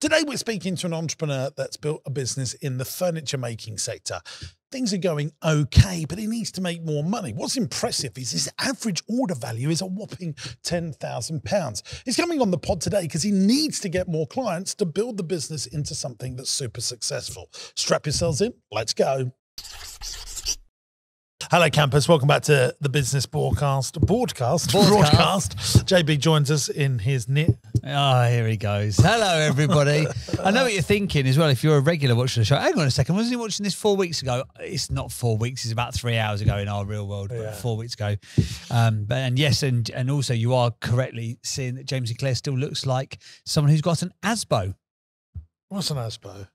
Today we're speaking to an entrepreneur that's built a business in the furniture making sector. Things are going okay, but he needs to make more money. What's impressive is his average order value is a whopping £10,000. He's coming on the pod today because he needs to get more clients to build the business into something that's super successful. Strap yourselves in. Let's go. Hello, campers. Welcome back to the Business Broadcast. JB joins us in his knit. Oh, here he goes. Hello, everybody. I know what you're thinking as well. If you're a regular watching the show, hang on a second. Wasn't he watching this 4 weeks ago? It's not 4 weeks. It's about 3 hours ago in our real world, but 4 weeks ago. And also you are correctly seeing that James Sinclair still looks like someone who's got an ASBO. What's an ASBO?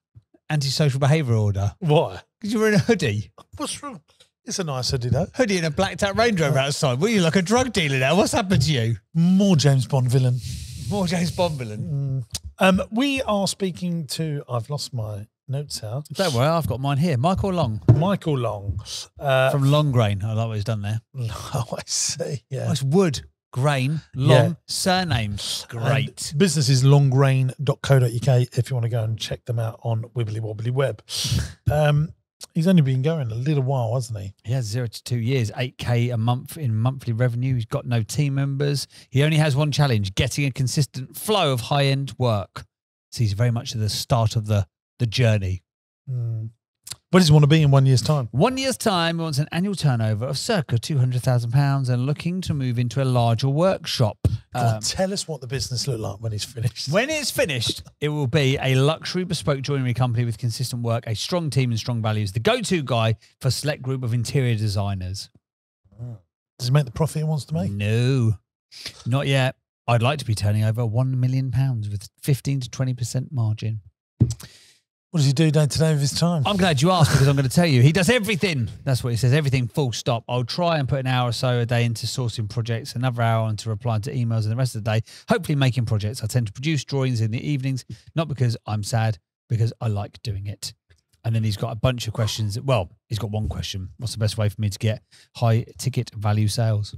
Antisocial behaviour order. Why? Because you're wearing a hoodie. What's wrong? It's a nice hoodie, though. Hoodie and a blacked out Range Rover outside. What are you, like a drug dealer now? What's happened to you? More James Bond villain. More James Bond villain. We are speaking to, I've lost my notes now. Don't worry, I've got mine here. Michael Long. Michael Long. From Long Grain. I like what he's done there. Oh, I see. Yeah. Oh, it's Wood, Grain, Long, surname. Great. And business is longgrain.co.uk if you want to go and check them out on Wibbly Wobbly Web. He's only been going a little while, hasn't he? He has 0 to 2 years, 8K a month in monthly revenue. He's got no team members. He only has one challenge, getting a consistent flow of high-end work. So he's very much at the start of the journey. What does he want to be in 1 year's time? 1 year's time, he wants an annual turnover of circa £200,000 and looking to move into a larger workshop. Tell us what the business looked like when it's finished. When it's finished, it will be a luxury bespoke joinery company with consistent work, a strong team and strong values, the go-to guy for a select group of interior designers. Does he make the profit he wants to make? No, not yet. I'd like to be turning over £1 million with 15 to 20% margin. What does he do day to day with his time? I'm glad you asked because I'm going to tell you. He does everything. That's what he says. Everything full stop. I'll try and put an hour or so a day into sourcing projects, another hour into replying to emails, and the rest of the day, hopefully making projects. I tend to produce drawings in the evenings, not because I'm sad, because I like doing it. And then he's got a bunch of questions. Well, he's got one question. What's the best way for me to get high ticket value sales?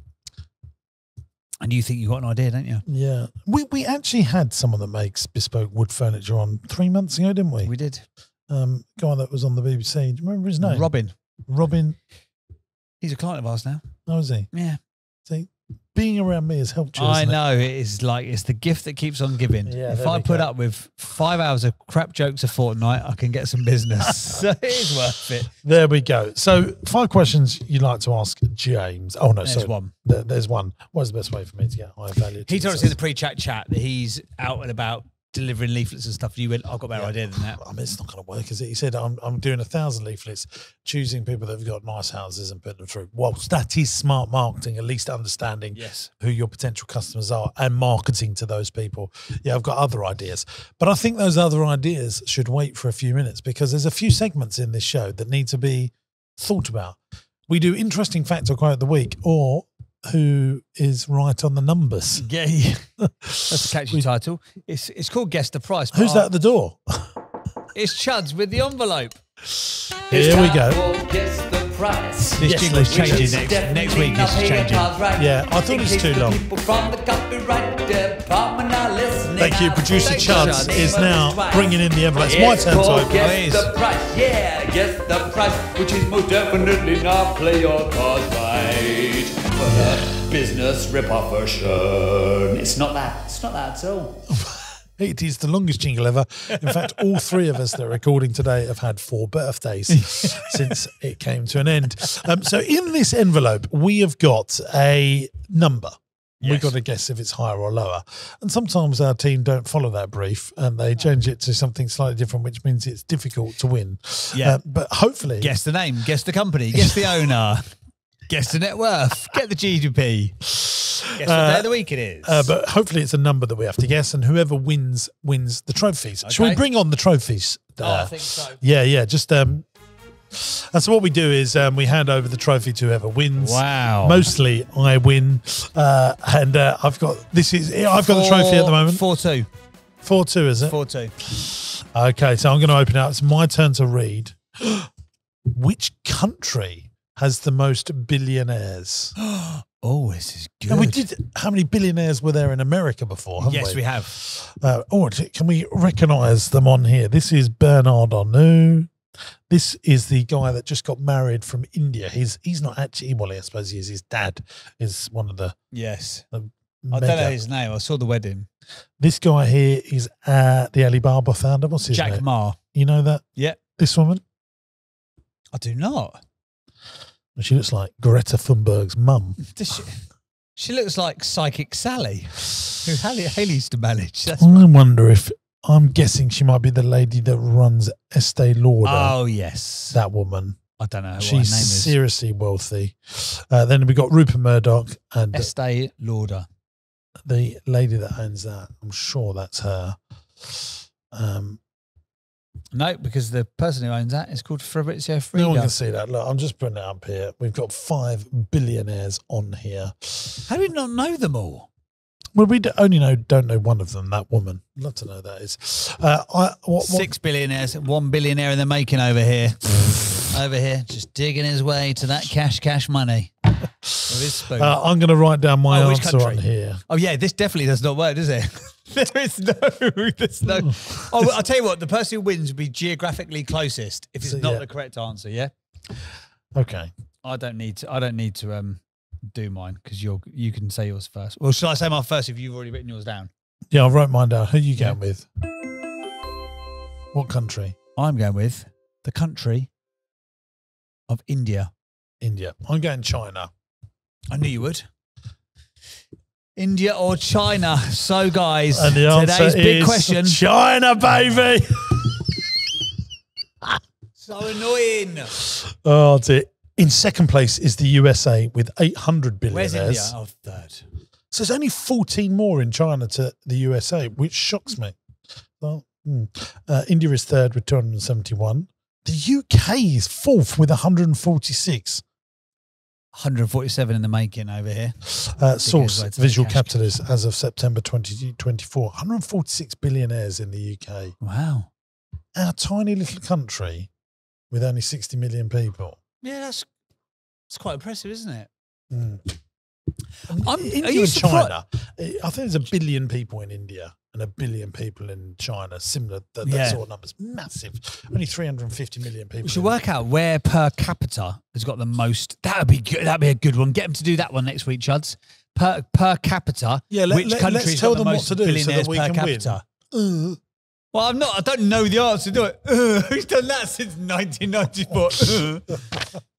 And you think you've got an idea, don't you? Yeah. We actually had someone that makes bespoke wood furniture on 3 months ago, didn't we? We did. Guy that was on the BBC. Do you remember his name? Robin. He's a client of ours now. Oh, is he? Yeah. See, being around me has helped you. I know. It is like, it's the gift that keeps on giving. Yeah, if I put up with 5 hours of crap jokes a fortnight, I can get some business. So it is worth it. There we go. So 5 questions you'd like to ask James. Oh, no, there's one. There's one. What's the best way for me to get high value? He told us in the pre-chat chat that he's out and about delivering leaflets and stuff. You went, I've got a better idea than that. I mean, it's not going to work, is it? He said, I'm doing 1,000 leaflets, choosing people that have got nice houses and putting them through. Well, that is smart marketing, at least understanding who your potential customers are and marketing to those people. Yeah, I've got other ideas. But I think those other ideas should wait for a few minutes because there's a few segments in this show that need to be thought about. We do interesting fact or quote of the week or who is right on the numbers. Yeah. That's a catchy title. It's called Guess the Price. Who's that at the door? It's Chuds with the envelope. Here we go. Guess the Price. This jingle's changing next week. This is changing. Yeah, I thought it was too long. Thank you. Producer Chuds is now bringing in the envelope. It's my turn to open. Guess the price. Yeah, guess the price, which is most definitely not play your cards right. But a business rip-off version. It's not that. It's not that at all. It is the longest jingle ever. In fact, all 3 of us that are recording today have had 4 birthdays since it came to an end. So in this envelope, we have got a number. Yes. We've got to guess if it's higher or lower. And sometimes our team don't follow that brief and they change it to something slightly different, which means it's difficult to win. Yeah. But hopefully... Guess the name, guess the company, guess the owner. Guess the net worth. Get the GDP. Guess what day of the week it is. But hopefully it's a number that we have to guess, and whoever wins the trophies. Okay. Shall we bring on the trophies? I think so. Yeah. Just and so what we do is we hand over the trophy to whoever wins. Wow. Mostly I win, and I've got the trophy at the moment. 4-2. 4-2, is it? 4-2. Okay, so I'm going to open it up. It's my turn to read. Which country has the most billionaires? Oh, this is good. And we did. How many billionaires were there in America before? Yes, we have. Can we recognise them on here? This is Bernard Arnault. This is the guy that just got married from India. He's not actually, well, I suppose he is. His dad is one of the. Yes. I don't know his name. I saw the wedding. This guy here is the Alibaba founder. What's his name? Jack Ma. You know that? Yeah. This woman? I do not. She looks like Greta Thunberg's mum. She looks like Psychic Sally, who Haley used to manage. I wonder if, I'm guessing she might be the lady that runs Estee Lauder. Oh, yes. That woman. I don't know what She's her name is. seriously wealthy. Then we got Rupert Murdoch and Estee Lauder. The lady that owns that. I'm sure that's her. No, because the person who owns that is called Fabrizio Frida. No one can see that. Look, I'm just putting it up here. We've got 5 billionaires on here. How do we not know them all? Well, we don't know one of them, that woman. I'd love to know that is. 6 billionaires, 1 billionaire in the making over here. Over here, just digging his way to that cash money. With his spoon. I'm going to write down my answer on here. Oh, yeah, this definitely does not work, does it? There's no. Oh, I'll tell you what, the person who wins will be geographically closest if it's not the correct answer, yeah? Okay. I don't need to do mine because you can say yours first. Well, shall I say mine first if you've already written yours down? Yeah, I wrote mine down. Who are you going with? What country? I'm going with the country of India. India. I'm going China. I knew you would. India or China? So, guys, and the today's big question. China, baby. So annoying. Oh, dear. In second place is the USA with 800 billionaires. Where's India? Oh, third. So there's only 14 more in China to the USA, which shocks me. Well, India is third with 271. The UK is fourth with 146. 147 in the making over here. Source, Visual Capitalist, as of September 2024. 146 billionaires in the UK. Wow. Our tiny little country with only 60 million people. Yeah, that's quite impressive, isn't it? India and China. I think there's 1 billion people in India and 1 billion people in China. Similar, that sort of numbers. Massive. Only 350 million people. We should work out where per capita has got the most. That would be good. That'd be a good one. Get them to do that one next week, Chuds. Per capita. Yeah, let's tell them what to do so that we can win. Well, I don't know the answer, do it? Who's done that since 1994?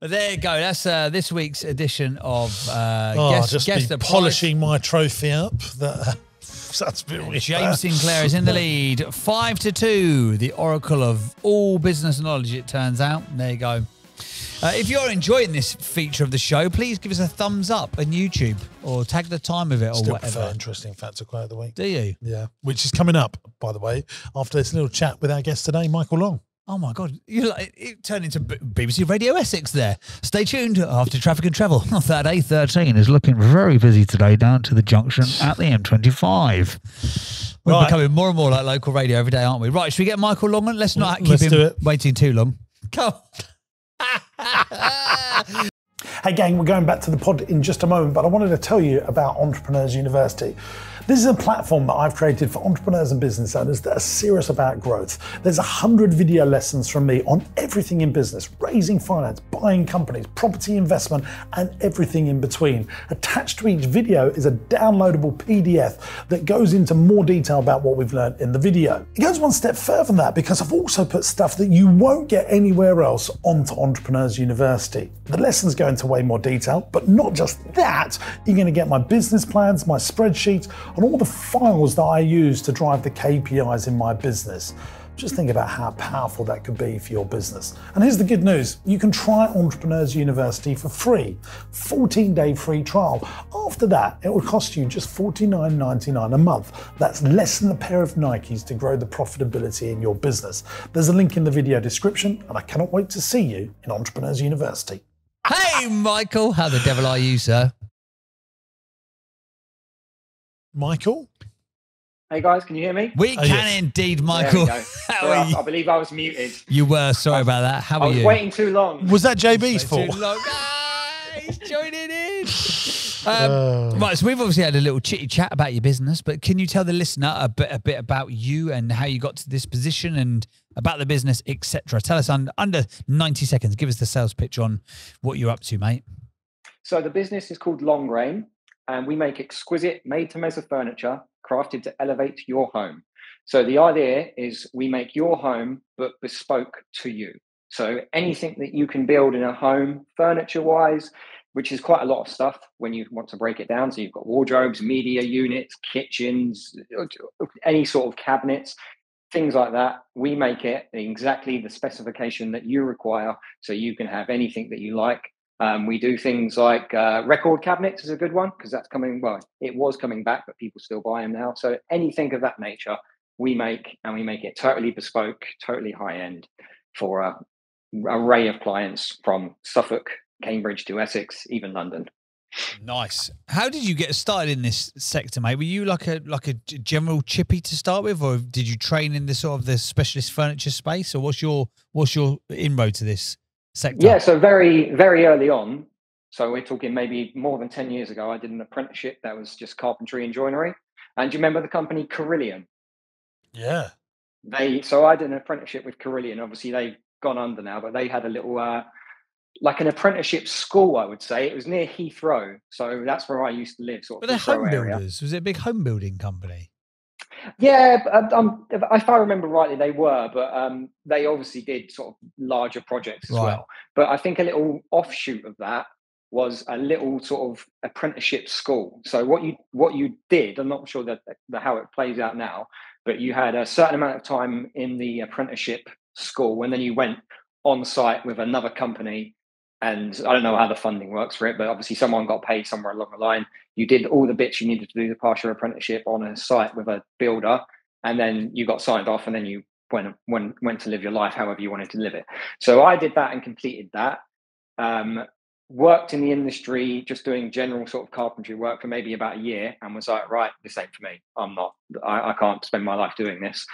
But there you go. That's this week's edition of Guess the polishing my trophy up. That's a bit weird. James Sinclair is in the lead, 5-2. The oracle of all business knowledge, it turns out. There you go. If you're enjoying this feature of the show, please give us a thumbs up on YouTube or tag the time of it or whatever. Interesting fact or quote of the week. Do you? Yeah. Which is coming up, by the way, after this little chat with our guest today, Michael Long. Oh my God. It turned into BBC Radio Essex there. Stay tuned after Traffic and Travel. That A13 is looking very busy today down to the junction at the M25. We're becoming more and more like local radio every day, aren't we? Right, should we get Michael Long on? Let's not keep him waiting too long. Come on. Hey gang, we're going back to the pod in just a moment, but I wanted to tell you about Entrepreneurs University. This is a platform that I've created for entrepreneurs and business owners that are serious about growth. There's 100 video lessons from me on everything in business, raising finance, buying companies, property investment, and everything in between. Attached to each video is a downloadable PDF that goes into more detail about what we've learned in the video. It goes one step further than that because I've also put stuff that you won't get anywhere else onto Entrepreneurs University. The lessons go into way more detail, but not just that. You're going to get my business plans, my spreadsheets, and all the files that I use to drive the KPIs in my business. Just think about how powerful that could be for your business. And here's the good news. You can try Entrepreneurs University for free. 14-day free trial. After that, it will cost you just $49.99 a month. That's less than a pair of Nikes to grow the profitability in your business. There's a link in the video description, and I cannot wait to see you in Entrepreneurs University. Hey, Michael. How the devil are you, sir? Michael? Hey guys, can you hear me? We can indeed, Michael. How are you? I believe I was muted. You were. Sorry about that. How are you? I was waiting too long. Was that JB's fault? Too long. He's joining in. Right, so we've obviously had a little chitty chat about your business, but can you tell the listener a bit about you and how you got to this position and about the business, etc.? Tell us under 90 seconds. Give us the sales pitch on what you're up to, mate. So the business is called Long Grain, and we make exquisite made-to-measure furniture crafted to elevate your home. So the idea is we make your home, but bespoke to you. So anything that you can build in a home, furniture-wise, which is quite a lot of stuff when you want to break it down. So you've got wardrobes, media units, kitchens, any sort of cabinets, things like that. We make it exactly the specification that you require, so you can have anything that you like. We do things like record cabinets is a good one, because that's coming, well, it was coming back, but people still buy them now. So anything of that nature we make, and we make it totally bespoke, totally high end for a array of clients from Suffolk, Cambridge to Essex, even London. Nice. How did you get started in this sector, mate? Were you like a general chippy to start with, or did you train in the sort of the specialist furniture space, or what's your inroad to this sector? Yeah, so very, very early on. So we're talking maybe more than 10 years ago. I did an apprenticeship that was just carpentry and joinery. And do you remember the company Carillion? Yeah. So I did an apprenticeship with Carillion. Obviously, they've gone under now, but they had a little, like an apprenticeship school, I would say. It was near Heathrow. So that's where I used to live, sort of. But they're home area. builders. Was it a big home building company? Yeah, if I remember rightly, they were, but they obviously did sort of larger projects as well. But I think a little offshoot of that was a little sort of apprenticeship school. So what you did, I'm not sure that how it plays out now, but you had a certain amount of time in the apprenticeship school, and then you went on site with another company. And I don't know how the funding works for it, but obviously someone got paid somewhere along the line. You did all the bits you needed to do to pass your apprenticeship on a site with a builder, and then you got signed off, and then you went to live your life however you wanted to live it. So I did that and completed that. Worked in the industry, just doing general sort of carpentry work for maybe about a year, and was like, right, this ain't for me. I can't spend my life doing this.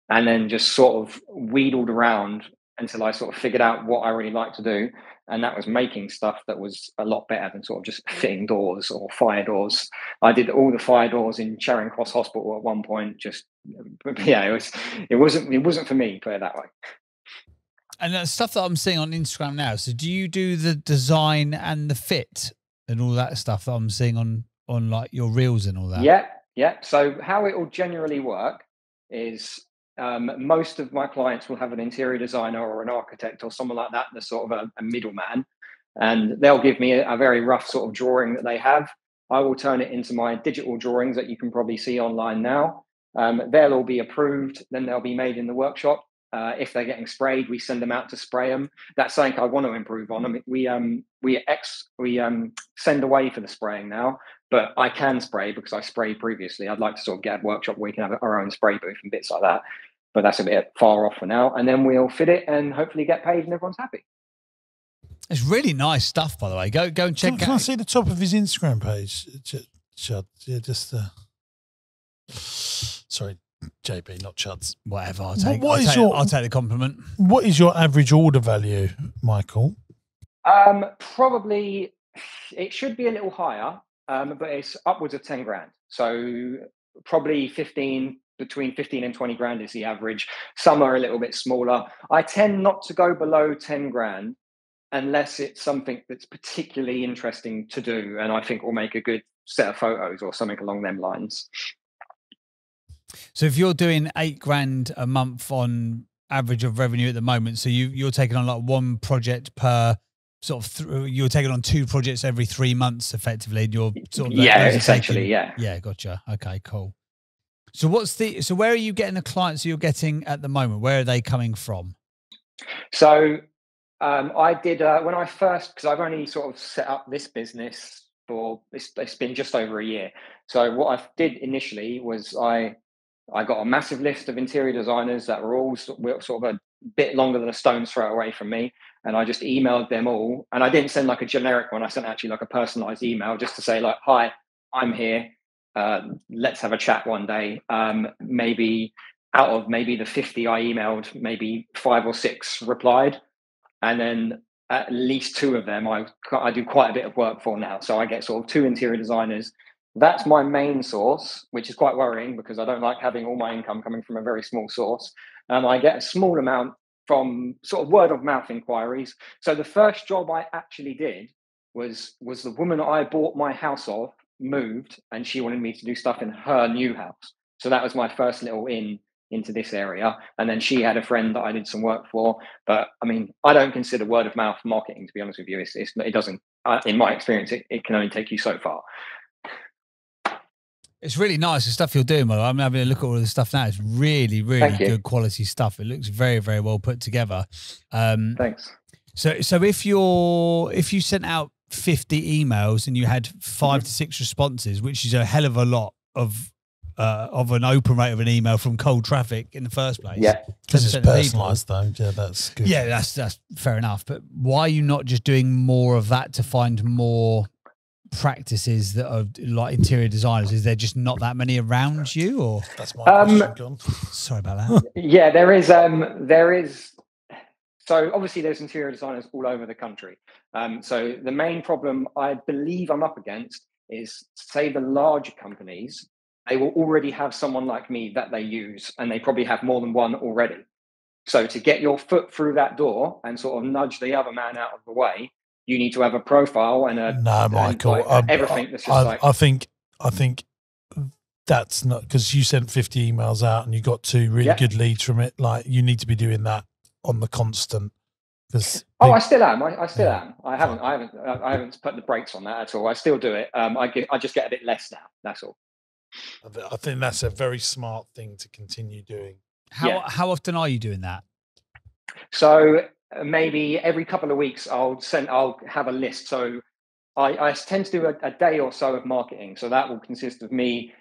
And then just sort of wheedled around until I sort of figured out what I really like to do. And that was making stuff that was a lot better than sort of just fitting doors or fire doors. I did all the fire doors in Charing Cross Hospital at one point. It wasn't for me, put it that way. And the stuff that I'm seeing on Instagram now. So do you do the design and the fit and all that stuff that I'm seeing on like your reels and all that? Yeah. So how it will generally work is most of my clients will have an interior designer or an architect or someone like that. They're sort of a middleman, and they'll give me a very rough sort of drawing that they have. I will turn it into my digital drawings that you can probably see online now. They'll all be approved. Then they'll be made in the workshop. If they're getting sprayed, we send them out to spray them. That's something I want to improve on. I mean, we send away for the spraying now, but I can spray because I sprayed previously. I'd like to sort of get a workshop where we can have our own spray booth and bits like that, but that's a bit far off for now. And then we'll fit it and hopefully get paid and everyone's happy. It's really nice stuff, by the way. Go and check out. Can I see the top of his Instagram page, Chud? Yeah, just sorry, JB, not Chuds. Whatever. I'll take the compliment. What is your average order value, Michael? Probably it should be a little higher, but it's upwards of 10 grand. So probably between 15 and 20 grand is the average. Some are a little bit smaller. I tend not to go below 10 grand unless it's something that's particularly interesting to do, and I think will make a good set of photos or something along them lines. So if you're doing 8 grand a month on average of revenue at the moment, so you're taking on like one project per sort of, you're taking on 2 projects every 3 months effectively. And you're sort of essentially. Yeah, gotcha. Okay, cool. So where are you getting the clients you're getting at the moment? Where are they coming from? So I did when I first, because I've only sort of set up this business for it's been just over a year. So what I did initially was I got a massive list of interior designers that were all sort of a bit longer than a stone's throw away from me, and I just emailed them all. And I didn't send like a generic one. I sent actually like a personalized email just to say like, "Hi, I'm here. Let's have a chat one day." Maybe out of the 50 I emailed, maybe 5 or 6 replied. And then at least 2 of them I do quite a bit of work for now. So I get sort of 2 interior designers. That's my main source, which is quite worrying because I don't like having all my income coming from a very small source. I get a small amount from sort of word of mouth inquiries. So the first job I actually did was the woman I bought my house of moved, and she wanted me to do stuff in her new house. So that was my first little into this area. And then she had a friend that I did some work for. But I mean, I don't consider word of mouth marketing, to be honest with you. It doesn't, in my experience, it can only take you so far. It's really nice, the stuff you're doing, Mo. I'm having a look at all the stuff now. It's really, really good quality stuff. It looks very, very well put together. Thanks. So if you sent out 50 emails and you had 5 to 6 responses, which is a hell of a lot of an open rate of an email from cold traffic in the first place. Yeah, because it's personalised though. Yeah, that's good. Yeah, that's fair enough. But why are you not just doing more of that to find more practices that are like interior designers? Is there just not that many around you, or that's my question, John? Sorry about that. Yeah, there is. So obviously there's interior designers all over the country. So the main problem I believe I'm up against is, say, the larger companies, they will already have someone like me that they use, and they probably have more than one already. So to get your foot through that door and sort of nudge the other man out of the way, you need to have a profile and Michael, everything. That's just I think that's not, because you sent 50 emails out and you got 2 really good leads from it. Like, you need to be doing that on the constant. I still am. I still am. I haven't put the brakes on that at all. I still do it. I just get a bit less now. That's all. I think that's a very smart thing to continue doing. How often are you doing that? So maybe every couple of weeks I'll have a list. So I tend to do a day or so of marketing. So that will consist of me,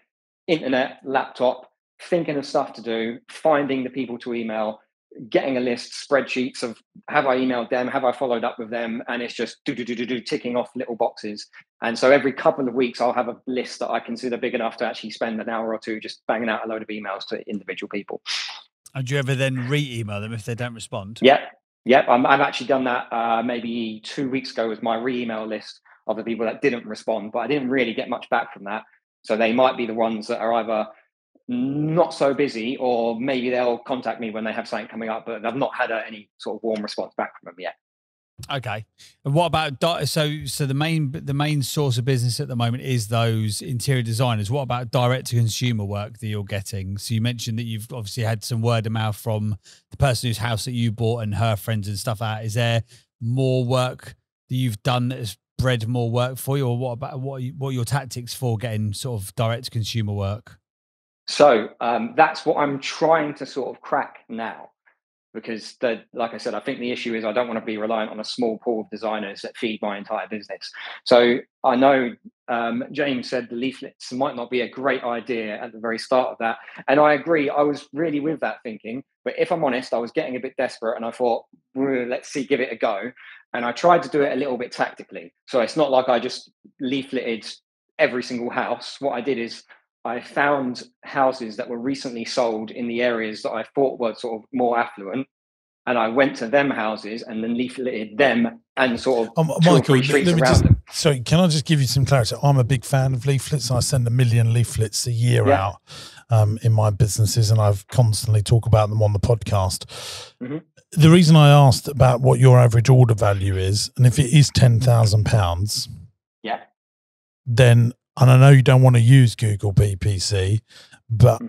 internet, laptop, thinking of stuff to do, finding the people to email, getting a list, spreadsheets of have I emailed them, have I followed up with them, and it's just ticking off little boxes. And so every couple of weeks I'll have a list that I consider big enough to actually spend an hour or 2 just banging out a load of emails to individual people. And do you ever then re-email them if they don't respond? Yep. I've actually done that maybe 2 weeks ago with my re-email list of the people that didn't respond, but I didn't really get much back from that. So they might be the ones that are either not so busy, or maybe they'll contact me when they have something coming up, but I've not had any sort of warm response back from them yet. Okay. And what about, so the main source of business at the moment is those interior designers. What about direct to consumer work that you're getting? So you mentioned that you've obviously had some word of mouth from the person whose house that you bought and her friends and stuff out. Is there more work that you've done that has bred more work for you, or what are your tactics for getting sort of direct to consumer work? So that's what I'm trying to sort of crack now, because like I said, I think the issue is I don't want to be reliant on a small pool of designers that feed my entire business. So I know James said the leaflets might not be a great idea at the very start of that. And I agree. I was really with that thinking. But if I'm honest, I was getting a bit desperate and I thought, let's give it a go. And I tried to do it a little bit tactically. So it's not like I just leafleted every single house. What I did is I found houses that were recently sold in the areas that I thought were sort of more affluent, and I went to them houses and then leafleted them and sort of Michael, sorry, can I just give you some clarity? I'm a big fan of leaflets. I send 1 million leaflets a year out in my businesses, and I've constantly talk about them on the podcast. Mm-hmm. The reason I asked about what your average order value is, and if it is £10,000, then, and I know you don't want to use Google PPC, but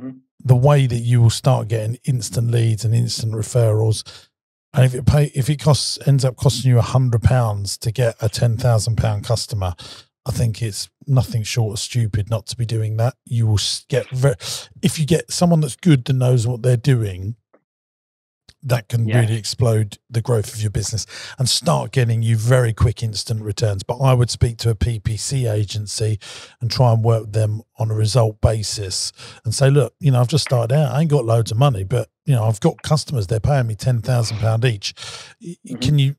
the way that you will start getting instant leads and instant referrals, and if it ends up costing you £100 to get a £10,000 customer, I think it's nothing short of stupid not to be doing that. You will get if you get someone that's good that knows what they're doing, that can really explode the growth of your business and start getting you very quick instant returns. But I would speak to a PPC agency and try and work with them on a result basis and say, look, I've just started out. I ain't got loads of money, but I've got customers. They're paying me £10,000 each. Can you,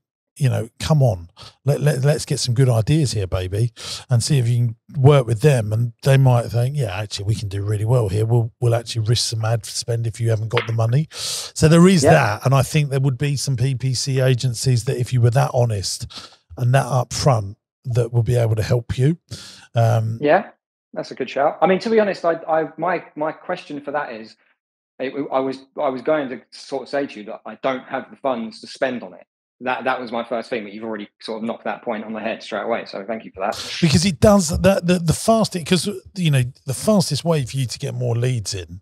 come on, let's get some good ideas here, baby, and see if you can work with them. And they might think, yeah, actually, we can do really well here. We'll actually risk some ad spend if you haven't got the money. So there is that. And I think there would be some PPC agencies that if you were that honest and that upfront, that will be able to help you. Yeah, that's a good shout. I mean, to be honest, my question for that is, I was going to sort of say to you that I don't have the funds to spend on it. That was my first thing, but you've already sort of knocked that point on the head straight away. So thank you for that. Because it does that the fastest, because the fastest way for you to get more leads in.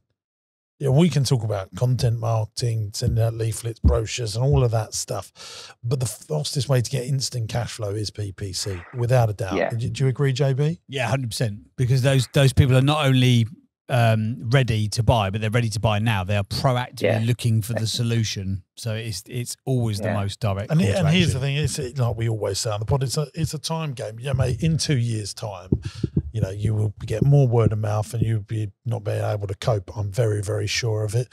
We can talk about content marketing, sending out leaflets, brochures, and all of that stuff. But the fastest way to get instant cash flow is PPC, without a doubt. Yeah. Do you agree, JB? Yeah, 100%. Because those people are not only ready to buy, but they're ready to buy now. They are proactively looking for the solution. So it's always the most direct. And here's the thing: it's like we always say on the pod, it's a time game. Yeah, mate. In 2 years' time, you will get more word of mouth, and you'll be not being able to cope. I'm very, very sure of it.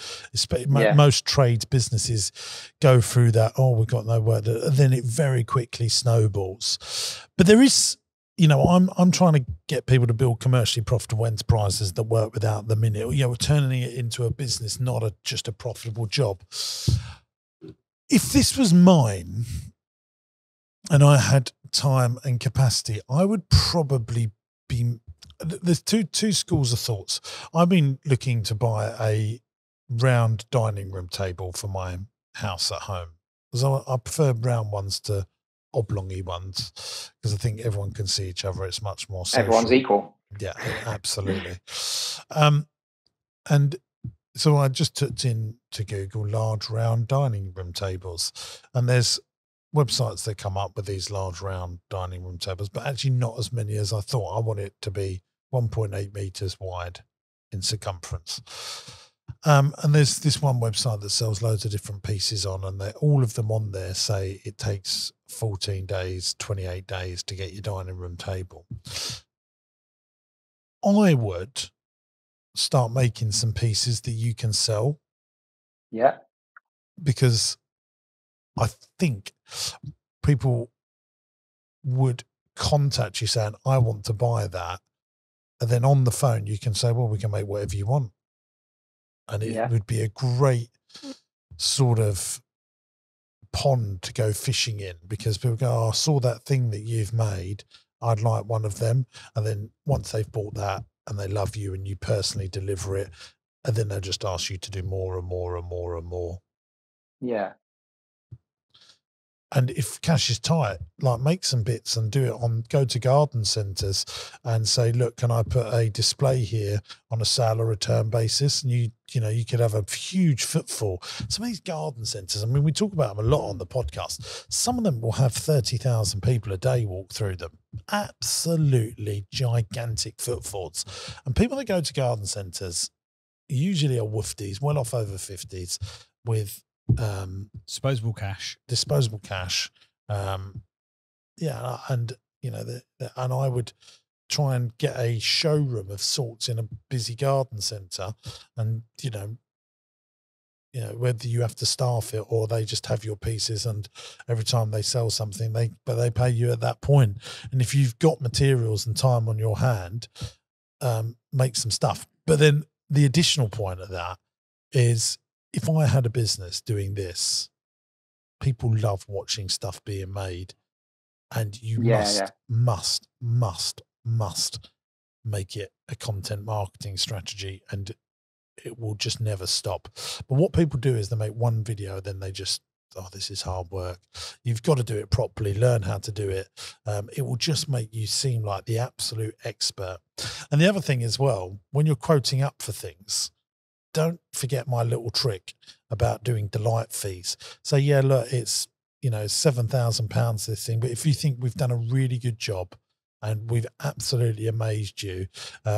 Most trades businesses go through that. Oh, we've got no word, and then it very quickly snowballs. But there is. I'm trying to get people to build commercially profitable enterprises that work without the minute. We're turning it into a business, not just a profitable job. If this was mine and I had time and capacity, I would probably be. There's two schools of thoughts. I've been looking to buy a round dining room table for my house at home, because I prefer round ones to oblongy ones, because I think everyone can see each other. It's much more social. Everyone's equal. Yeah, absolutely. And so I just took into Google large round dining room tables, and there's websites that come up with these large round dining room tables, but actually not as many as I thought. I want it to be 1.8 meters wide in circumference. And there's this one website that sells loads of different pieces on, and all of them on there say it takes 14 days, 28 days to get your dining room table. I would start making some pieces that you can sell. Yeah. Because I think people would contact you saying, I want to buy that. And then on the phone, you can say, well, we can make whatever you want. And it would be a great sort of pond to go fishing in, because people go, oh, I saw that thing that you've made. I'd like one of them. And then once they've bought that and they love you and you personally deliver it, and then they'll just ask you to do more and more and more and more. Yeah. And if cash is tight, like make some bits and do it go to garden centres and say, look, can I put a display here on a sale or return basis? And you could have a huge footfall. Some of these garden centres, I mean, we talk about them a lot on the podcast. Some of them will have 30,000 people a day walk through them. Absolutely gigantic footfalls. And people that go to garden centres usually are woofdies, well off over 50s, with disposable cash. And and I would try and get a showroom of sorts in a busy garden centre, and whether you have to staff it or they just have your pieces, and every time they sell something they pay you at that point. And if you've got materials and time on your hand, make some stuff. But then the additional point of that is, if I had a business doing this, people love watching stuff being made, and you must make it a content marketing strategy, and it will just never stop. But what people do is they make one video, then they just, oh, this is hard work. You've got to do it properly, learn how to do it. It will just make you seem like the absolute expert. And the other thing as well, when you're quoting up for things, don't forget my little trick about doing delight fees. So yeah, look, it's, £7,000 this thing, but if you think we've done a really good job and we've absolutely amazed you,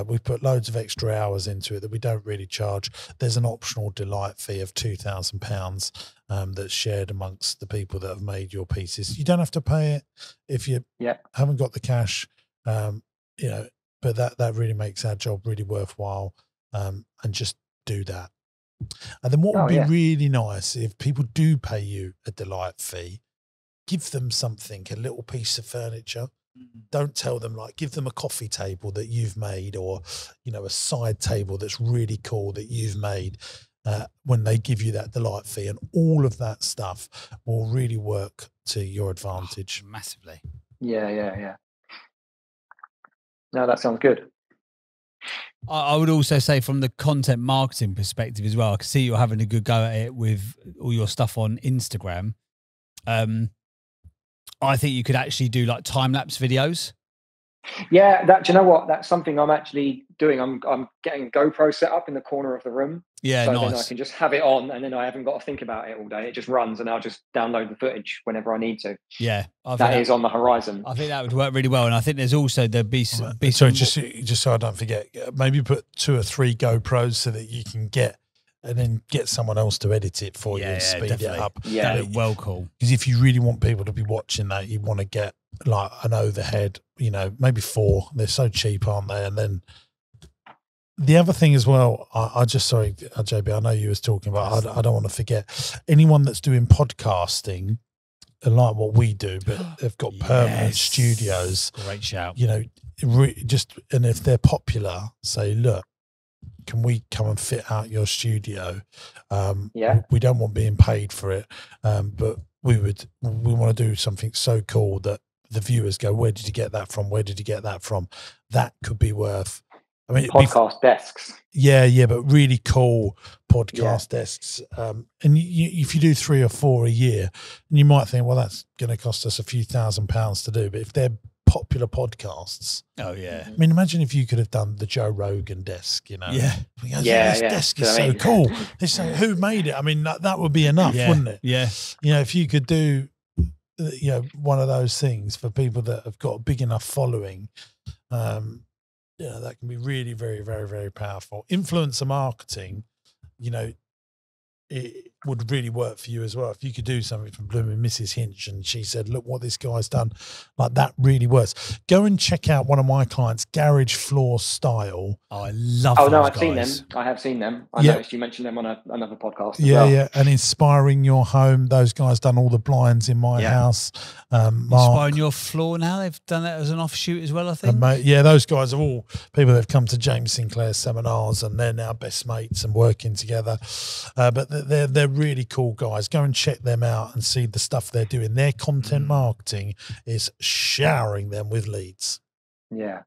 we've put loads of extra hours into it that we don't really charge, there's an optional delight fee of £2,000 that's shared amongst the people that have made your pieces. You don't have to pay it if you haven't got the cash, but that really makes our job really worthwhile, and just do that. And then what would be really nice if people do pay you a delight fee, give them something, a little piece of furniture. Don't tell them, like, give them a coffee table that you've made, or, you know, a side table that's really cool that you've made, when they give you that delight fee, and all of that stuff will really work to your advantage. Massively. Yeah. No, that sounds good. I would also say, from the content marketing perspective as well, I can see you're having a good go at it with all your stuff on Instagram. I think you could actually do like time-lapse videos. Yeah, do you know what? That's something I'm actually doing. I'm getting a GoPro set up in the corner of the room. Yeah, so nice. then I can just have it on, and then I haven't got to think about it all day. It just runs, and I'll just download the footage whenever I need to. Yeah, that is on the horizon. I think that would work really well, and I think there's also sorry, just so I don't forget, maybe put 2 or 3 GoPros so that you can get, and then get someone else to edit it for you and speed definitely. it up. Yeah, well, cool. Because if you really want people to be watching that, you want to get like an overhead, you know, maybe 4. They're so cheap, aren't they? And then the other thing as well, sorry, JB, I know you was talking about, I don't want to forget, anyone that's doing podcasting, like what we do, but they've got permanent studios. Great shout. You know, and if they're popular, say, look, can we come and fit out your studio? We don't want being paid for it, but we want to do something so cool that the viewers go, where did you get that from? Where did you get that from? That could be worth, I mean, podcast desks. Yeah, but really cool podcast desks. And if you do 3 or 4 a year, and you might think, well, that's going to cost us a few £1,000s to do. But if they're popular podcasts, I mean, imagine if you could have done the Joe Rogan desk, you know. This desk is so cool. Who made it? I mean, that would be enough, wouldn't it? Yeah. You know, if you could do, you know, one of those things for people that have got a big enough following, that can be really very, very, very powerful. Influencer marketing, you know, it would really work for you as well. If you could do something from Blooming Mrs. Hinch and she said, look what this guy's done, like that really works. Go and check out one of my clients, Garage Floor Style. Oh, I love those guys. I've seen them. I have seen them. I noticed you mentioned them on another podcast as well. Yeah. And Inspiring Your Home. Those guys done all the blinds in my house. Inspiring Your Floor now. They've done that as an offshoot as well, I think. Those guys are all people that have come to James Sinclair seminars, and they're now best mates and working together. But they're really cool guys. Go and check them out and see the stuff they're doing. Their content marketing is showering them with leads. Yeah.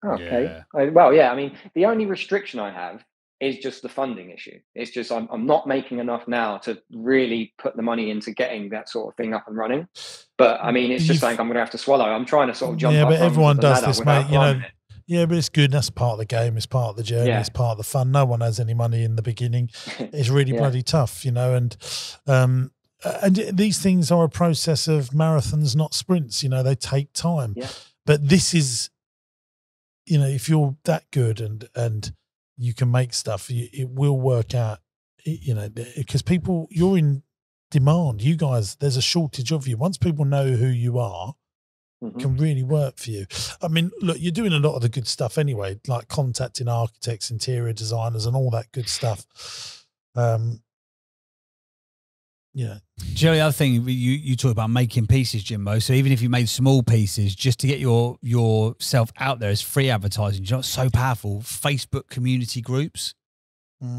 Okay. I mean, the only restriction I have is just the funding issue. It's just I'm not making enough now to really put the money into getting that sort of thing up and running. But I mean, it's just something I'm going to have to swallow. I'm trying to sort of jump up. Yeah, but everyone does this, mate. You know. It. Yeah, but it's good. That's part of the game. It's part of the journey. It's part of the fun. No one has any money in the beginning. It's really bloody tough, you know. And these things are a process of marathons, not sprints. You know, they take time. Yeah. But this is, you know, if you're that good and you can make stuff, it will work out. You know, because you're in demand. You guys, there's a shortage of you. Once people know who you are. Can really work for you. I mean, look, you're doing a lot of the good stuff anyway, like contacting architects, interior designers, and all that good stuff. Do you know the other thing you talk about making pieces, Jimbo? So even if you made small pieces, just to get yourself out there as free advertising, you know, it's so powerful. Facebook community groups.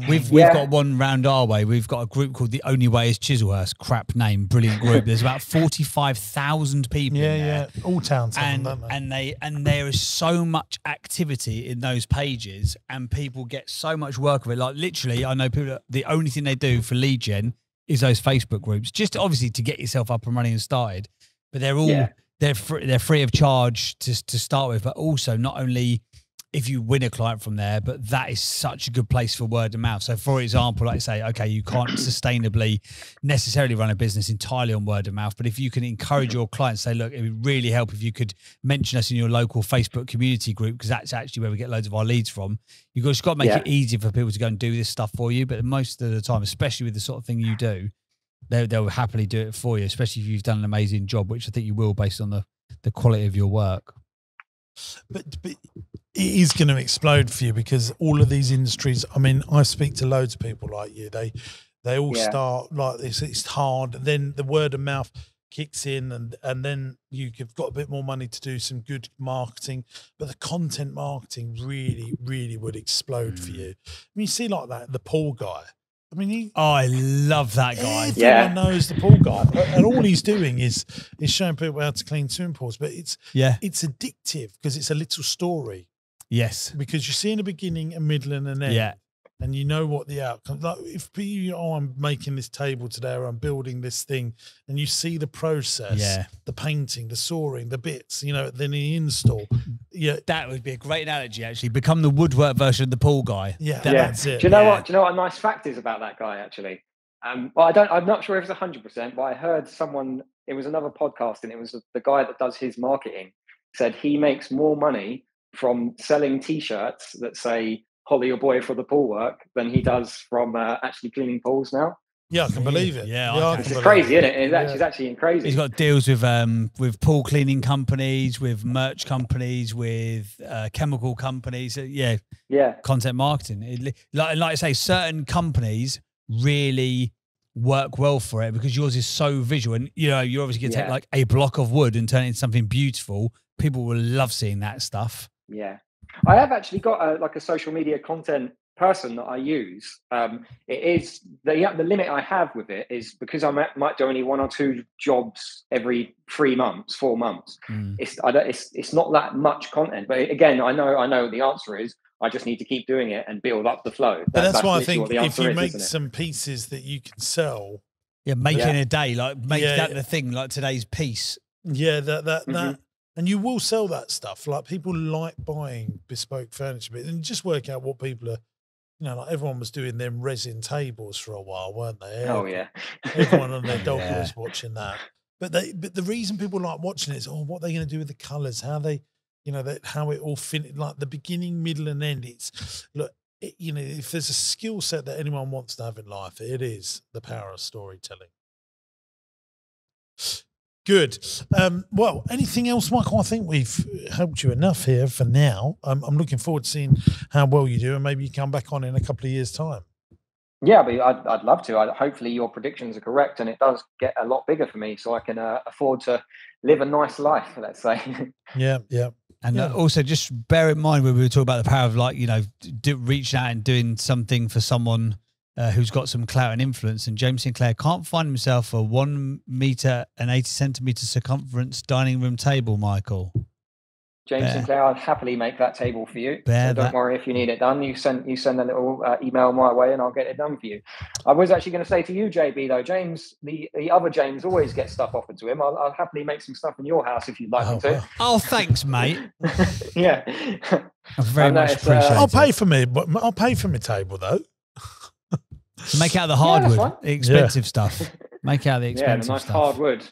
We've got one round our way. We've got a group called The Only Way is Chislehurst. Crap name, brilliant group. There's about 45,000 people in there. All towns have them, don't they? And there is so much activity in those pages, and people get so much work of it. Like literally, I know people. The only thing they do for lead gen is those Facebook groups, just obviously to get yourself up and running and started. But they're all they're free of charge to start with, but also not only if you win a client from there, but that is such a good place for word of mouth. So for example, like say, okay, you can't sustainably necessarily run a business entirely on word of mouth, but if you can encourage your clients, say, look, it would really help if you could mention us in your local Facebook community group, because that's actually where we get loads of our leads from. You've just got to make it easier for people to go and do this stuff for you. But most of the time, especially with the sort of thing you do, they'll happily do it for you, especially if you've done an amazing job, which I think you will based on the quality of your work. But it is going to explode for you, because all of these industries, I mean, I speak to loads of people like you. They all start like this. It's hard. Then the word of mouth, kicks in, and then you've got a bit more money to do some good marketing, but the content marketing really would explode for you. I mean, you see like that, the pool guy. I mean, I love that guy. Everyone knows the pool guy, and all he's doing is showing people how to clean swimming pools. But it's addictive because it's a little story. Yes, because you see in the beginning, a middle, and an end. Yeah. And you know what the outcome. Like if I'm making this table today, or I'm building this thing, and you see the process, the painting, the soaring, the bits, then the install. Yeah, that would be a great analogy. Actually, become the woodwork version of the pool guy. Yeah, that's it. Do you know what? Do you know what a nice fact is about that guy? Actually, well, I'm not sure if it's 100%, but I heard someone. It was another podcast, and it was the guy that does his marketing said he makes more money from selling T-shirts that say "Holly your boy for the pool work" than he does from actually cleaning pools now. Yeah, I can believe it. Yeah, it's crazy, isn't it? It's actually crazy. He's got deals with pool cleaning companies, with merch companies, with chemical companies. Yeah, content marketing. Like I say, certain companies really work well for it because yours is so visual, and you're obviously going to take like a block of wood and turn it into something beautiful. People will love seeing that stuff. Yeah. I have actually got a social media content person that I use. It is the limit I have with it is because I might do only 1 or 2 jobs every 3 months, 4 months. It's not that much content, but again, I know the answer is I just need to keep doing it and build up the flow. But that's why I think if you make some pieces that you can sell, making a day, like make that the thing, like today's piece. Yeah, that. And you will sell that stuff. Like people like buying bespoke furniture, but and just work out what people are. Like everyone was doing them resin tables for a while, weren't they? Oh yeah. Everyone on their dog was watching that. But the reason people like watching it is, what are they going to do with the colours? How they, how it all fit, like the beginning, middle, and end. It's if there's a skill set that anyone wants to have in life, it is the power of storytelling. Good. Well, anything else, Michael? I think we've helped you enough here for now. I'm looking forward to seeing how well you do, and maybe you come back on in a couple of years' time. Yeah, but I'd love to. Hopefully your predictions are correct, and it does get a lot bigger for me, so I can afford to live a nice life, let's say. Yeah. And also just bear in mind when we were talking about the power of reaching out and doing something for someone who's got some clout and influence, and James Sinclair can't find himself a 1 meter and 80 centimeter circumference dining room table, Michael. James Sinclair, I'll happily make that table for you. So don't worry if you need it done. You send a little email my way and I'll get it done for you. I was actually going to say to you, JB, though, James, the other James always gets stuff offered to him. I'll happily make some stuff in your house if you'd like me to. Oh, thanks, mate. Yeah. I very much appreciate it. I'll pay for me, but I'll pay for my table, though. So make out the hardwood, expensive stuff. Make out the expensive nice stuff. hardwood.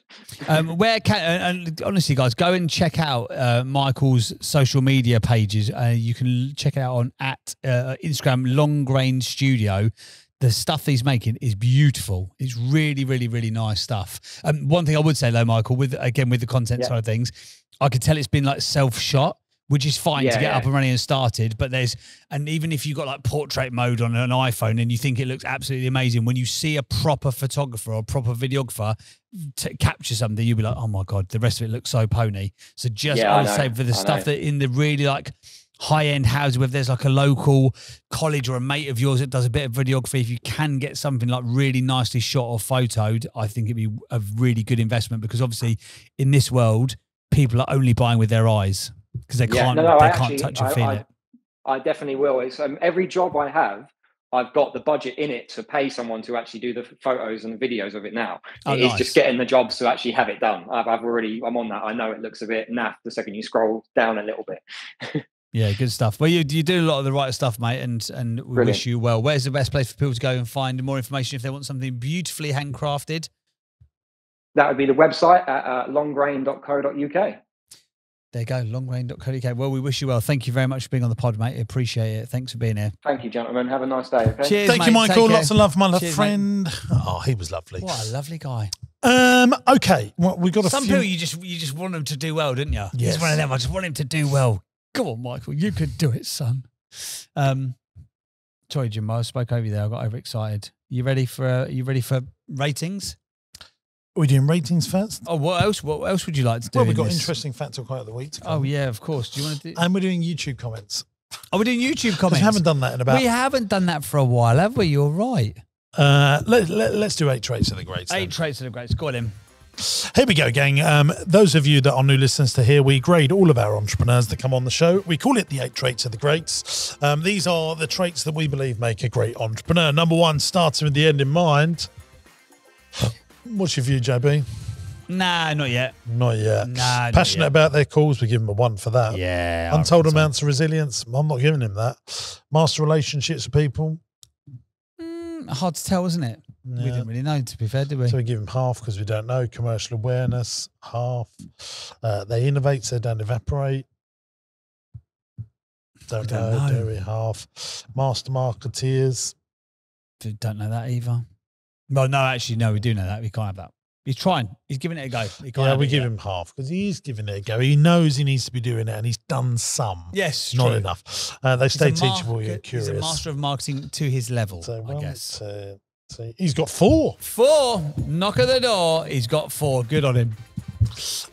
Where and honestly, guys, go and check out Michael's social media pages. You can check it out on Instagram, Long Grain Studio. The stuff he's making is beautiful. It's really, really, really nice stuff. One thing I would say though, Michael, with the content side of things, I could tell it's been like self-shot, which is fine to get up and running and started. But and even if you've got like portrait mode on an iPhone and you think it looks absolutely amazing, when you see a proper photographer or proper videographer capture something, you'll be like, oh my God, the rest of it looks so pony. So I would say for the stuff that in the really like high-end houses, where there's like a local college or a mate of yours that does a bit of videography, if you can get something like really nicely shot or photoed, I think it'd be a really good investment, because obviously in this world, people are only buying with their eyes. Because they can't touch or feel it. I definitely will. It's every job I have, I've got the budget in it to pay someone to actually do the photos and the videos of it now. It's just getting the jobs to actually have it done. I'm on that. I know it looks a bit naff the second you scroll down a little bit. Yeah, good stuff. Well, you do a lot of the right stuff, mate, and we wish you well. Where's the best place for people to go and find more information if they want something beautifully handcrafted? That would be the website at longgrain.co.uk. There you go, longgrain.co.uk. Well, we wish you well. Thank you very much for being on the pod, mate. Appreciate it. Thanks for being here. Thank you, gentlemen. Have a nice day. Okay? Cheers, Thank you, Michael. Lots of love, my friend. Mate. Oh, he was lovely. What a lovely guy. Okay. Well, we got some people. You just want him to do well, didn't you? Yes. It's one of them. I just want him to do well. Go on, Michael. You could do it, son. Sorry, Jim. I spoke over you there. I got overexcited. You ready for ratings? Are we doing ratings first? Oh, what else? What else would you like to do? Well, we've got interesting fact or quote of the week to come. Oh, yeah, of course. Do you want to do? And we're doing YouTube comments. Oh, we're doing YouTube comments. We haven't done that in about. We haven't done that for a while, have we? You're right. Let's do 8 traits of the greats. 8 traits of the greats. Go on in. Here we go, gang. Those of you that are new listeners to here, we grade all of our entrepreneurs that come on the show. We call it the 8 traits of the greats. These are the traits that we believe make a great entrepreneur. Number 1, starting with the end in mind. What's your view, JB? Nah, not yet. Not yet. Nah, Passionate about their cause, we give him a 1 for that. Yeah. Untold amounts of resilience, I'm not giving him that. Master relationships with people. Hard to tell, isn't it? Yeah. We didn't really know, to be fair, did we? So we give him half because we don't know. Commercial awareness, half. They innovate, so they don't evaporate. Don't know. Do we? Half. Master marketeers. Don't know that either. Well, no, actually, no, we do know that. We can't have that. He's trying. He's giving it a go. We give him half because he's giving it a go. He knows he needs to be doing it, and he's done some. Yes, not true. enough. They stay teachable and curious. He's a master of marketing to his level, so I guess. He's got 4. 4. Knock at the door. He's got 4. Good on him.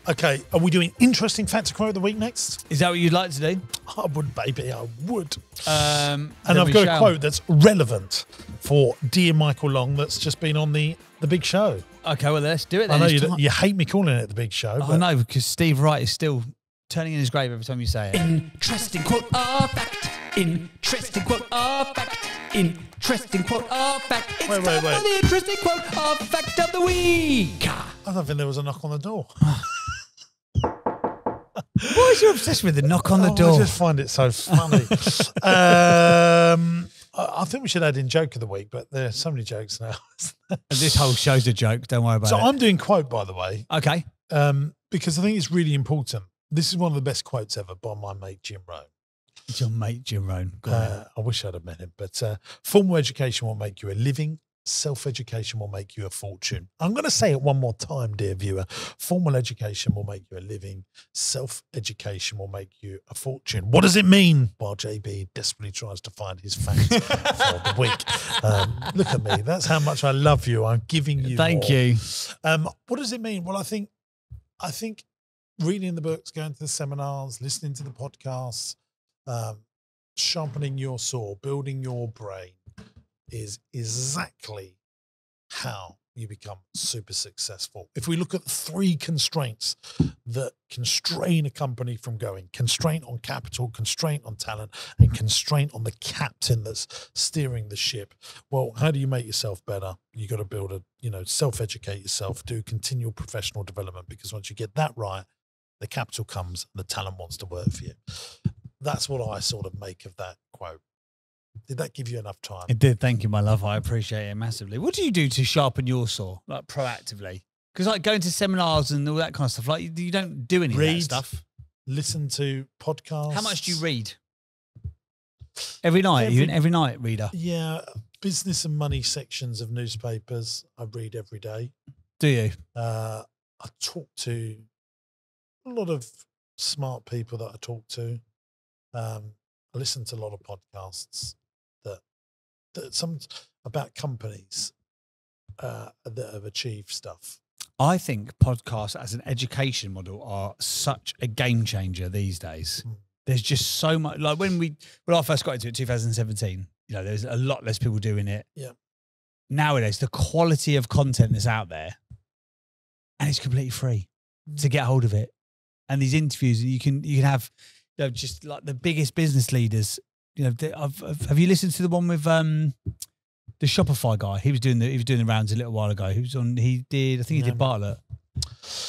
Okay, are we doing interesting fact or quote of the week next? Is that what you'd like to do? I would, baby. I would. And I've got a quote that's relevant for dear Michael Long that's just been on the big show. Okay, well, let's do it then. I know you hate me calling it the big show. I know, because Steve Wright is still turning in his grave every time you say it. Interesting quote or fact. Interesting quote or fact. Interesting quote or fact. It's Wait. time for the interesting quote or fact of the week. I don't think there was a knock on the door. Why is your obsession with the knock on the door? I just find it so funny. I think we should add in joke of the week, but there are so many jokes now. This whole show's a joke. Don't worry about it. So I'm doing quote, by the way. Okay. Because I think it's really important. This is one of the best quotes ever by my mate Jim Rohn. It's your mate Jim Rohn. I wish I'd have met him. But formal education will make you a living. Self-education will make you a fortune. I'm going to say it one more time, dear viewer. Formal education will make you a living. Self-education will make you a fortune. What does it mean? While JB desperately tries to find his fact for the week. Look at me. That's how much I love you. I'm giving you Thank more. you. What does it mean? Well, I think reading the books, going to the seminars, listening to the podcasts, sharpening your saw, building your brain, is exactly how you become super successful. If we look at the 3 constraints that constrain a company from going: constraint on capital, constraint on talent, and constraint on the captain that's steering the ship. Well, how do you make yourself better? You got to build self-educate yourself, do continual professional development, because once you get that right, the capital comes and the talent wants to work for you. That's what I sort of make of that quote. Did that give you enough time? It did. Thank you, my love. I appreciate it massively. What do you do to sharpen your saw, like proactively? Because like going to seminars and all that kind of stuff, like you don't do any of that stuff. Listen to podcasts. How much do you read? Every night? Are you an every night reader? Yeah. Business and money sections of newspapers I read every day. Do you? I talk to a lot of smart people that I talk to. I listen to a lot of podcasts that some about companies that have achieved stuff. I think podcasts as an education model are such a game changer these days. There's just so much. Like when I first got into it, 2017, there's a lot less people doing it. Yeah. Nowadays, the quality of content that's out there, and it's completely free to get hold of it. And these interviews, and you can have, just like the biggest business leaders. Have you listened to the one with the Shopify guy? He was doing the rounds a little while ago. He did Bartlett.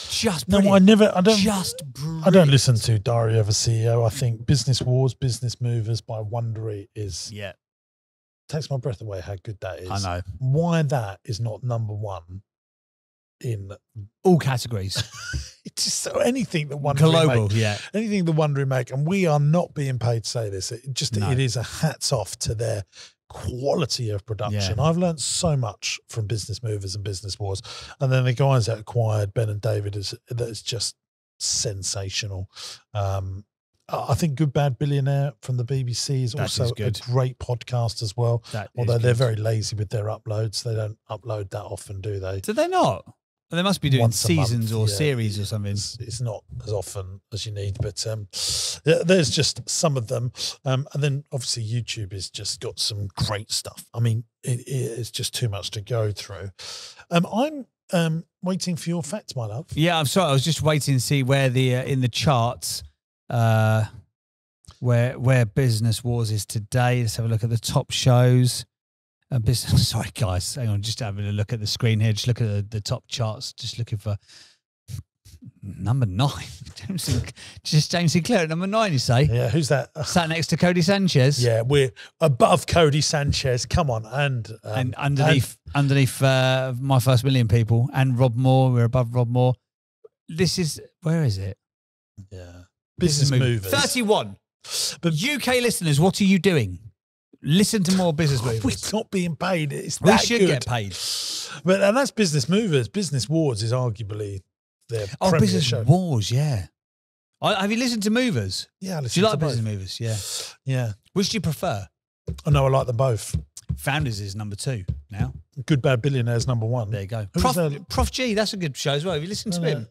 Just brilliant. I don't listen to Diary of a CEO. I think Business Wars, Business Movers by Wondery takes my breath away how good that is. I know. Why that is not number 1 in all categories. It's just so anything that Wondery global, make, anything the Wondery make, and we are not being paid to say this. It is a hats off to their quality of production. I've learned so much from Business Movers and Business Wars, and then the guys that acquired Ben and David is just sensational. I think Good Bad Billionaire from the BBC is also a great podcast as well. Although they're very lazy with their uploads, they don't upload that often, do they? Do they not? Well, they must be doing once a month, seasons or series or something. It's not as often as you need, but there's just some of them. And then obviously YouTube has just got some great stuff. I mean, it's just too much to go through. I'm waiting for your facts, my love. Yeah, I'm sorry. I was just waiting to see where the in the charts where Business Wars is today. Let's have a look at the top shows. Business. Sorry, guys. Hang on. Just having a look at the screen here. Just look at the top charts. Just looking for number 9. James Sinclair at number 9. You say? Yeah. Who's that? Sat next to Cody Sanchez. Yeah, we're above Cody Sanchez. Come on, and underneath My First Million People and Rob Moore. We're above Rob Moore. This is where is it? Yeah, Business Movers. 31. But UK listeners, what are you doing? Listen to more Business Movers. We're not being paid. We should get paid. And that's Business Movers. Business Wars is arguably their premier Business show. Wars, yeah. Have you listened to Movers? Yeah, I do you like to Business both. Movers? Yeah. Yeah. Which do you prefer? Oh, no, I like them both. Founders is number 2 now. Good Bad Billionaires number 1. There you go. Who's Prof G, that's a good show as well. Have you listened to him?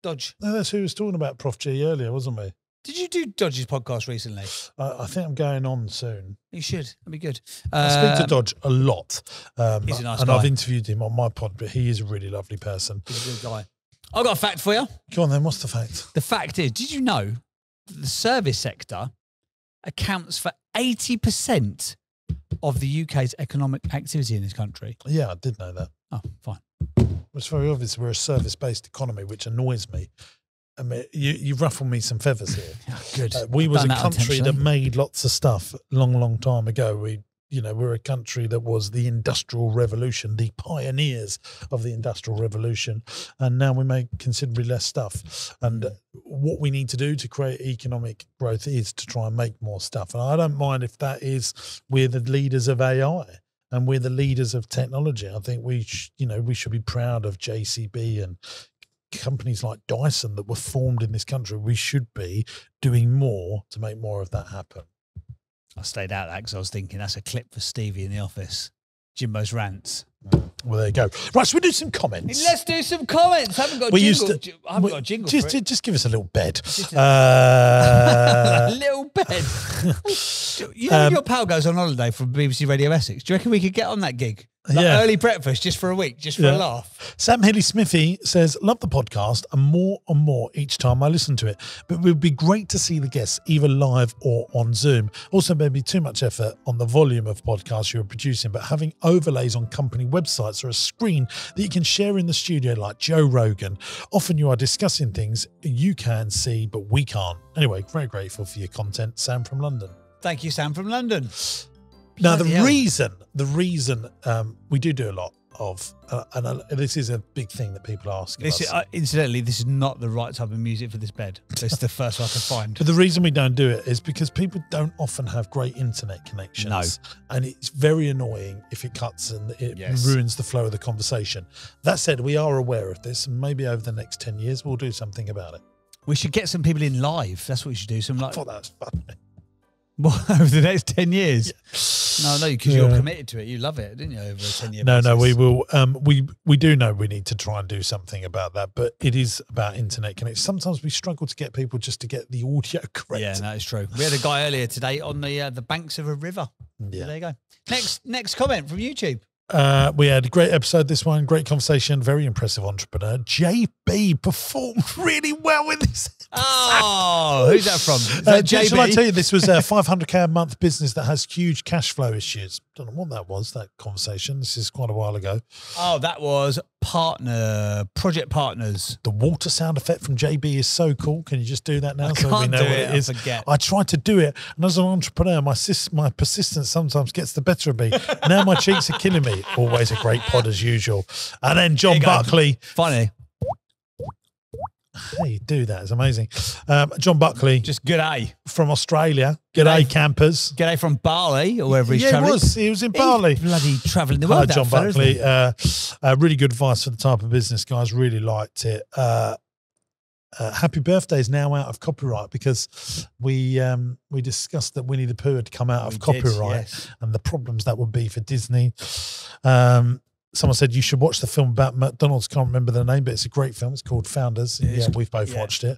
Dodge. No, that's who was talking about Prof G earlier, wasn't we? Did you do Dodge's podcast recently? I think I'm going on soon. You should. That'd be good. I speak to Dodge a lot. He's a nice and guy. I've interviewed him on my pod, but he is a really lovely person. He's a good guy. I've got a fact for you. Go on then, what's the fact? The fact is, did you know that the service sector accounts for 80% of the UK's economic activity in this country? Yeah, I did know that. Oh, fine. It's very obvious we're a service-based economy, which annoys me. I mean, you ruffle me some feathers here. Good. We was a country that made lots of stuff long time ago. We're a country that was the Industrial Revolution, the pioneers of the Industrial Revolution, and now we make considerably less stuff. And what we need to do to create economic growth is to try and make more stuff. And I don't mind if that is we're the leaders of AI and we're the leaders of technology. I think we should be proud of JCB and companies like Dyson that were formed in this country. We should be doing more to make more of that happen. I stayed out that because I was thinking that's a clip for Stevie in the office. Jimbo's rants. Well, there you go. Right, so we do some comments. Let's do some comments. I haven't got a jingle. I haven't got a jingle for it. Just give us a little bed. A little bed. You know when your pal goes on holiday from BBC Radio Essex, do you reckon we could get on that gig? Early breakfast just for a week, just for a laugh. Sam Hilly-Smithy says, love the podcast and more each time I listen to it. But it would be great to see the guests either live or on Zoom. Also, maybe too much effort on the volume of podcasts you're producing, but having overlays on company websites or a screen that you can share in the studio like Joe Rogan. Often you are discussing things you can see, but we can't. Anyway, very grateful for your content. Sam from London. Thank you, Sam from London. Now, the reason we do a lot of, and this is a big thing that people ask us. Incidentally, this is not the right type of music for this bed. It's the first one I can find. But the reason we don't do it is because people don't often have great internet connections. No. And it's very annoying if it cuts and it ruins the flow of the conversation. That said, we are aware of this, and maybe over the next 10 years, we'll do something about it. We should get some people in live. That's what we should do. I thought that was funny. What, over the next 10 years? Yeah. No, because you're committed to it. You love it, didn't you, over a 10-year basis? No, we will. We do know we need to try and do something about that, but it is about internet connection. Sometimes we struggle to get people just to get the audio correct. Yeah, that is true. We had a guy earlier today on the banks of a river. Yeah. So there you go. Next comment from YouTube. We had a great episode, this one. Great conversation. Very impressive entrepreneur. JB performed really well with this episode. Oh, who's that from? Is that JB? Shall I tell you, this was a $500K a month business that has huge cash flow issues. Don't know what that was, that conversation. This is quite a while ago. Oh, that was Project Partners. The water sound effect from JB is so cool. Can you just do that now? I so can't we know do what it. it is? I forget. I tried to do it, and as an entrepreneur, my persistence sometimes gets the better of me. Now my cheeks are killing me. Always a great pod as usual. And then John Buckley. Funny. Hey, do that. It's amazing. John Buckley. Just g'day. From Australia. G'day, campers. G'day from Bali or wherever he's travelling. He was in Bali. Bloody travelling the world. John Buckley. Really good advice for the type of business, guys. Really liked it. Happy Birthday is now out of copyright because we discussed that Winnie the Pooh had come out of copyright and the problems that would be for Disney. someone said you should watch the film about McDonald's. Can't remember the name, but it's a great film. It's called Founders. Yeah, we've both watched it.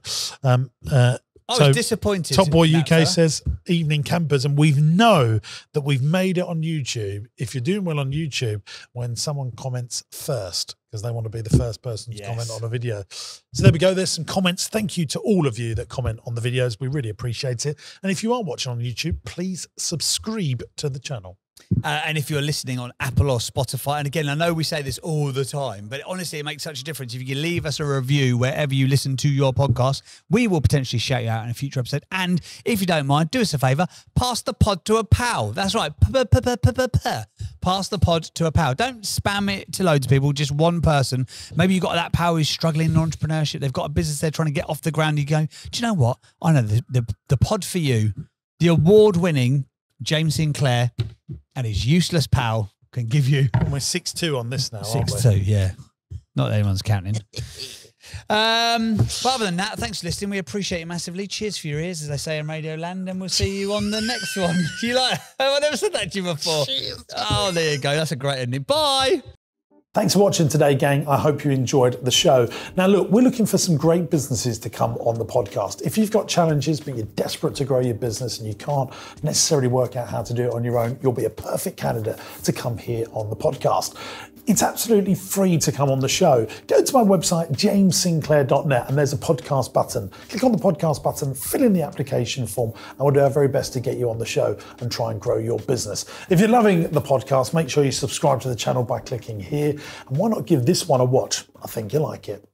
I was disappointed. Top Boy UK says, evening campers, and we know that we've made it on YouTube. If you're doing well on YouTube, when someone comments first, because they want to be the first person to comment on a video. So there we go. There's some comments. Thank you to all of you that comment on the videos. We really appreciate it. And if you are watching on YouTube, please subscribe to the channel. And if you're listening on Apple or Spotify, and again, I know we say this all the time, but honestly, it makes such a difference. If you can leave us a review wherever you listen to your podcast, we will potentially shout you out in a future episode. And if you don't mind, do us a favour, pass the pod to a pal. That's right. Pass the pod to a pal. Don't spam it to loads of people, just one person. Maybe you've got that pal who's struggling in entrepreneurship. They've got a business they're trying to get off the ground. You go, do you know what? I know the pod for you, the award-winning James Sinclair and his useless pal can give you. And we're 6-2 on this now, aren't we? 6-2, yeah. Not that anyone's counting. But other than that, thanks for listening. We appreciate you massively. Cheers for your ears, as they say in Radio Land, and we'll see you on the next one. You like? I've never said that to you before. Cheers. Oh, there you go. That's a great ending. Bye. Thanks for watching today, gang. I hope you enjoyed the show. Now, look, we're looking for some great businesses to come on the podcast. If you've got challenges, but you're desperate to grow your business and you can't necessarily work out how to do it on your own, you'll be a perfect candidate to come here on the podcast. It's absolutely free to come on the show. Go to my website, jamessinclair.net, and there's a podcast button. Click on the podcast button, fill in the application form, and we'll do our very best to get you on the show and try and grow your business. If you're loving the podcast, make sure you subscribe to the channel by clicking here. And why not give this one a watch? I think you'll like it.